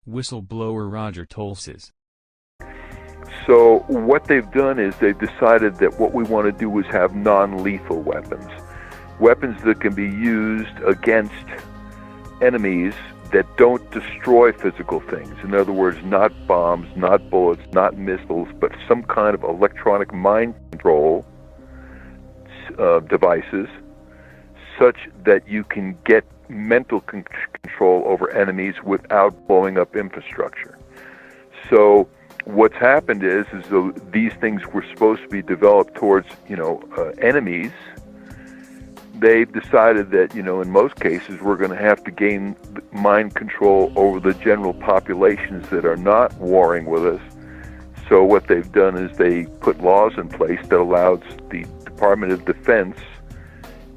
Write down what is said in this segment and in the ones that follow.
Whistleblower Roger Tolses. So what they've done is they've decided that what we want to do is have non-lethal weapons. Weapons that can be used against enemies that don't destroy physical things. In other words, not bombs, not bullets, not missiles, but some kind of electronic mind control devices such that you can get mental control over enemies without blowing up infrastructure. So what's happened is though these things were supposed to be developed towards, enemies, they've decided that, in most cases, we're going to have to gain mind control over the general populations that are not warring with us. So what they've done is they put laws in place that allows the Department of Defense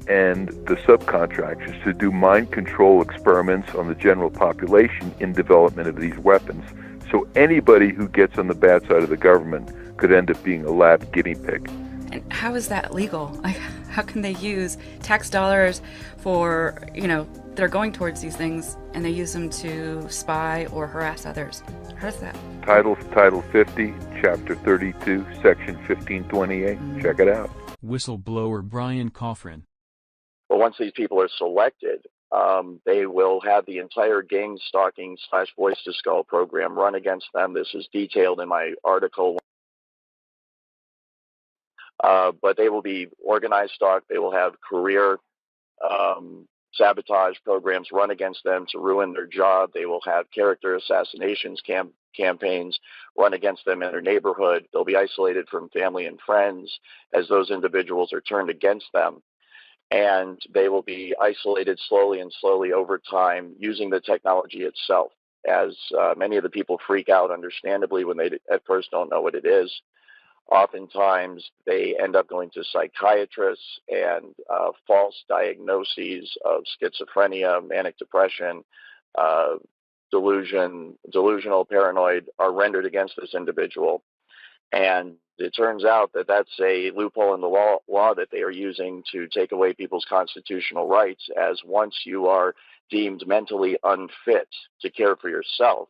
and the subcontractors to do mind control experiments on the general population in development of these weapons. So anybody who gets on the bad side of the government could end up being a lab guinea pig. And how is that legal? Like, how can they use tax dollars for, that are going towards these things, and they use them to spy or harass others? How does that? Title 50, Chapter 32, Section 1528. Check it out. Whistleblower Brian Coffrin. But once these people are selected, they will have the entire gang stalking / voice to skull program run against them. This is detailed in my article. But they will be organized stalked. They will have career sabotage programs run against them to ruin their job. They will have character assassinations campaigns run against them in their neighborhood. They'll be isolated from family and friends as those individuals are turned against them. And they will be isolated slowly over time using the technology itself, as many of the people freak out, understandably, when they at first don't know what it is. Oftentimes, they end up going to psychiatrists, and false diagnoses of schizophrenia, manic depression, delusional, paranoid are rendered against this individual. And it turns out that that's a loophole in the law that they are using to take away people's constitutional rights, as once you are deemed mentally unfit to care for yourself,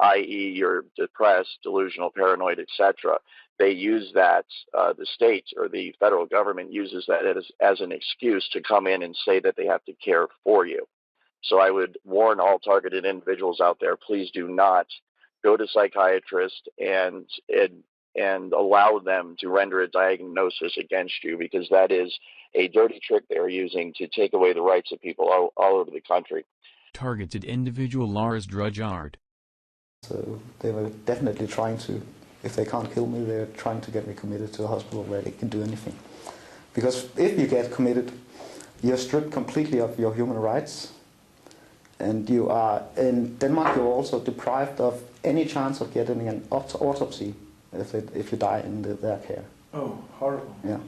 i.e. you're depressed, delusional, paranoid, etc., they use that, the state or the federal government uses that as an excuse to come in and say that they have to care for you. So I would warn all targeted individuals out there, please do not go to psychiatrists and allow them to render a diagnosis against you, because that is a dirty trick they're using to take away the rights of people all over the country. Targeted individual Lars Drudgeard. So they were definitely trying to, if they can't kill me, they're trying to get me committed to a hospital where they can do anything. Because if you get committed, you're stripped completely of your human rights. And you are, in Denmark, you're also deprived of any chance of getting an autopsy if you die in their care. Oh, horrible. Yeah.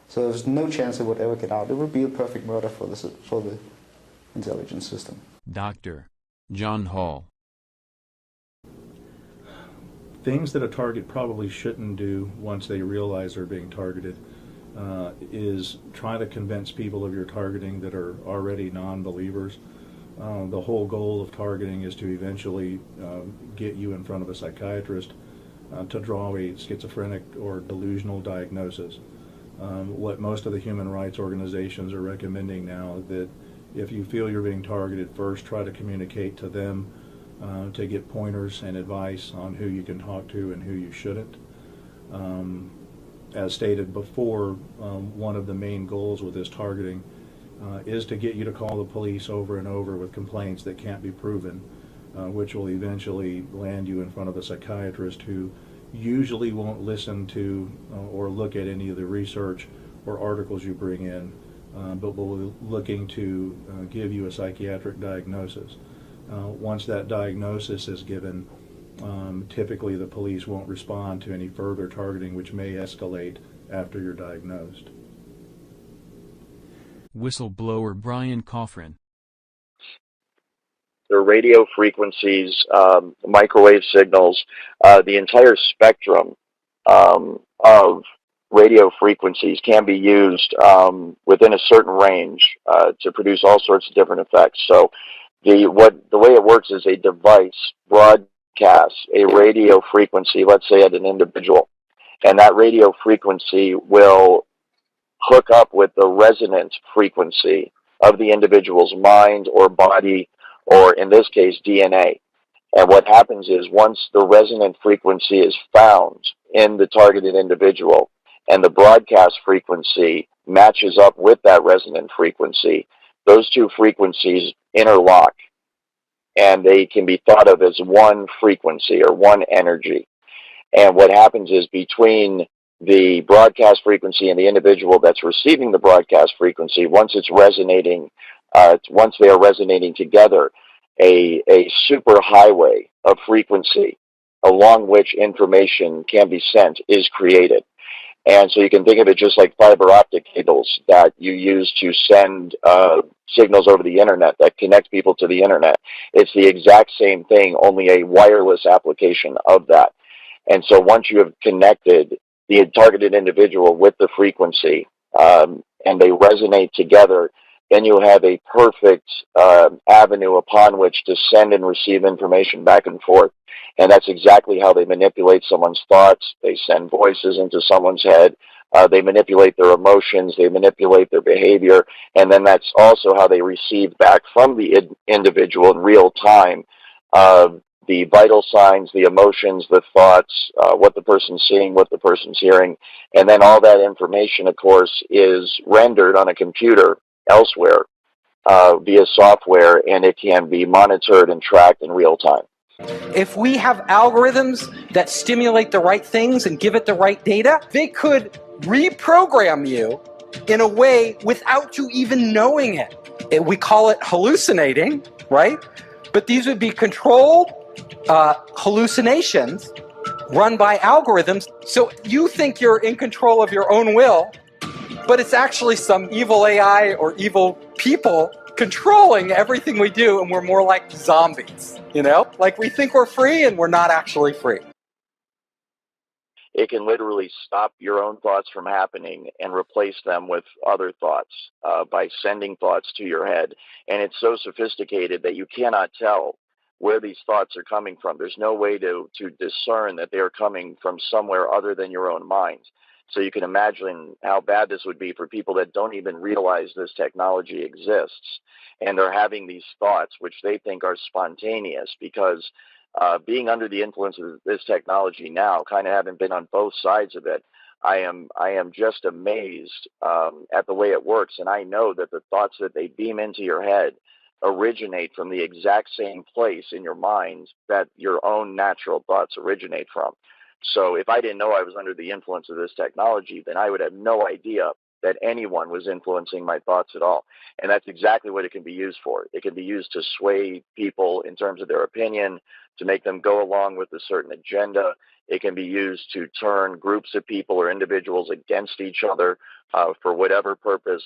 So there's no chance it would ever get out. It would be a perfect murder for the intelligence system. Dr. John Hall. Things that a target probably shouldn't do once they realize they're being targeted is try to convince people of your targeting that are already non-believers. The whole goal of targeting is to eventually get you in front of a psychiatrist to draw a schizophrenic or delusional diagnosis. What most of the human rights organizations are recommending now, that if you feel you're being targeted, first try to communicate to them to get pointers and advice on who you can talk to and who you shouldn't. As stated before, one of the main goals with this targeting is to get you to call the police over and over with complaints that can't be proven, which will eventually land you in front of a psychiatrist who usually won't listen to or look at any of the research or articles you bring in, but will be looking to give you a psychiatric diagnosis. Once that diagnosis is given, typically the police won't respond to any further targeting, which may escalate after you're diagnosed. Whistleblower Brian Coffrin. The radio frequencies, microwave signals, the entire spectrum of radio frequencies can be used within a certain range to produce all sorts of different effects. So the way it works is a device broadcasts a radio frequency, let's say at an individual, and that radio frequency will hook up with the resonant frequency of the individual's mind or body, or in this case, DNA. And what happens is once the resonant frequency is found in the targeted individual and the broadcast frequency matches up with that resonant frequency, those two frequencies interlock and they can be thought of as one frequency or one energy. And what happens is between the broadcast frequency and the individual that's receiving the broadcast frequency, once it's resonating, once they are resonating together, a super highway of frequency along which information can be sent is created. And so you can think of it just like fiber optic cables that you use to send signals over the internet that connect people to the internet. It's the exact same thing, only a wireless application of that. And so once you have connected the targeted individual with the frequency and they resonate together, then you have a perfect avenue upon which to send and receive information back and forth. And that's exactly how they manipulate someone's thoughts. They send voices into someone's head. They manipulate their emotions. They manipulate their behavior. And then that's also how they receive back from the individual in real time the vital signs, the emotions, the thoughts, what the person's seeing, what the person's hearing. And then all that information, of course, is rendered on a computer elsewhere via software, and it can be monitored and tracked in real time. If we have algorithms that stimulate the right things and give it the right data, they could reprogram you in a way without you even knowing it. We call it hallucinating, right? But these would be controlled hallucinations run by algorithms. So you think you're in control of your own will, but it's actually some evil AI or evil people controlling everything we do, and we're more like zombies, you know? Like we think we're free and we're not actually free. It can literally stop your own thoughts from happening and replace them with other thoughts by sending thoughts to your head. And it's so sophisticated that you cannot tell where these thoughts are coming from. There's no way to discern that they're coming from somewhere other than your own mind. So you can imagine how bad this would be for people that don't even realize this technology exists. And they're having these thoughts, which they think are spontaneous, because being under the influence of this technology now, kind of having been on both sides of it, I am just amazed at the way it works. And I know that the thoughts that they beam into your head originate from the exact same place in your mind that your own natural thoughts originate from. So if I didn't know I was under the influence of this technology, then I would have no idea that anyone was influencing my thoughts at all. And that's exactly what it can be used for. It can be used to sway people in terms of their opinion, to make them go along with a certain agenda. It can be used to turn groups of people or individuals against each other for whatever purpose.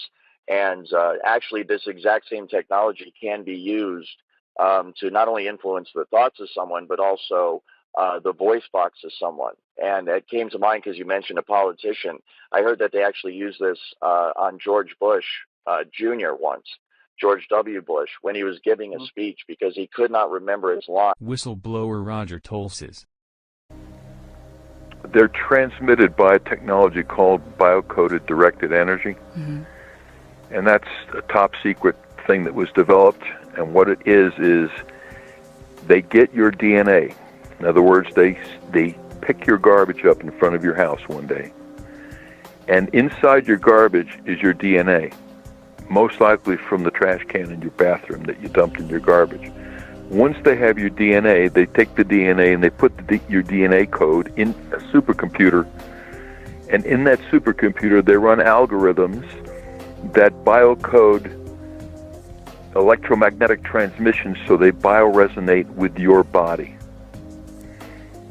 And actually, this exact same technology can be used to not only influence the thoughts of someone, but also the voice box of someone. And it came to mind because you mentioned a politician. I heard that they actually used this on George Bush Jr. once, George W. Bush, when he was giving a speech because he could not remember his line. Whistleblower Roger Tolses. They're transmitted by a technology called biocoded directed energy. Mm-hmm. And that's a top secret thing that was developed. And what it is they get your DNA. In other words, they pick your garbage up in front of your house one day. And inside your garbage is your DNA, most likely from the trash can in your bathroom that you dumped in your garbage. Once they have your DNA, they take the DNA and they put your DNA code in a supercomputer. And in that supercomputer, they run algorithms that biocode electromagnetic transmissions so they bioresonate with your body.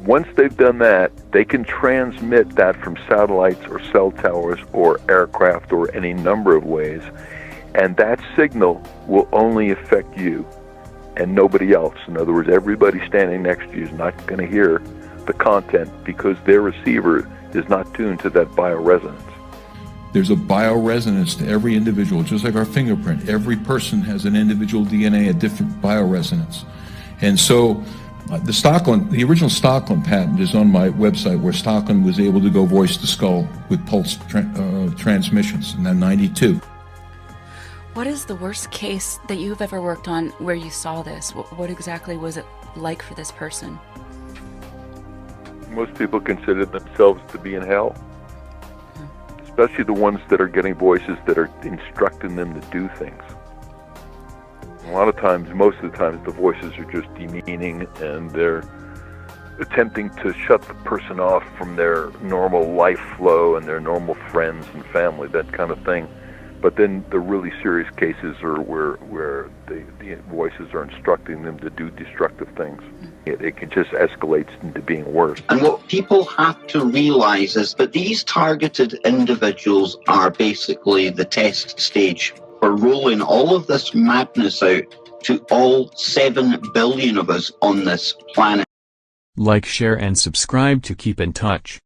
Once they've done that, they can transmit that from satellites or cell towers or aircraft or any number of ways, and that signal will only affect you and nobody else. In other words, everybody standing next to you is not going to hear the content because their receiver is not tuned to that bioresonance. There's a bioresonance to every individual, just like our fingerprint. Every person has an individual DNA, a different bioresonance. And so the original Stockland patent is on my website, where Stockland was able to go voice to skull with pulse transmissions in 92. What is the worst case that you've ever worked on where you saw this? What exactly was it like for this person? Most people consider themselves to be in hell, especially the ones that are getting voices that are instructing them to do things. A lot of times, most of the times, the voices are just demeaning, and they're attempting to shut the person off from their normal life flow and their normal friends and family, that kind of thing. But then the really serious cases are where the voices are instructing them to do destructive things. It can just escalate into being worse. And what people have to realize is that these targeted individuals are basically the test stage for rolling all of this madness out to all 7 billion of us on this planet. Like, share, and subscribe to keep in touch.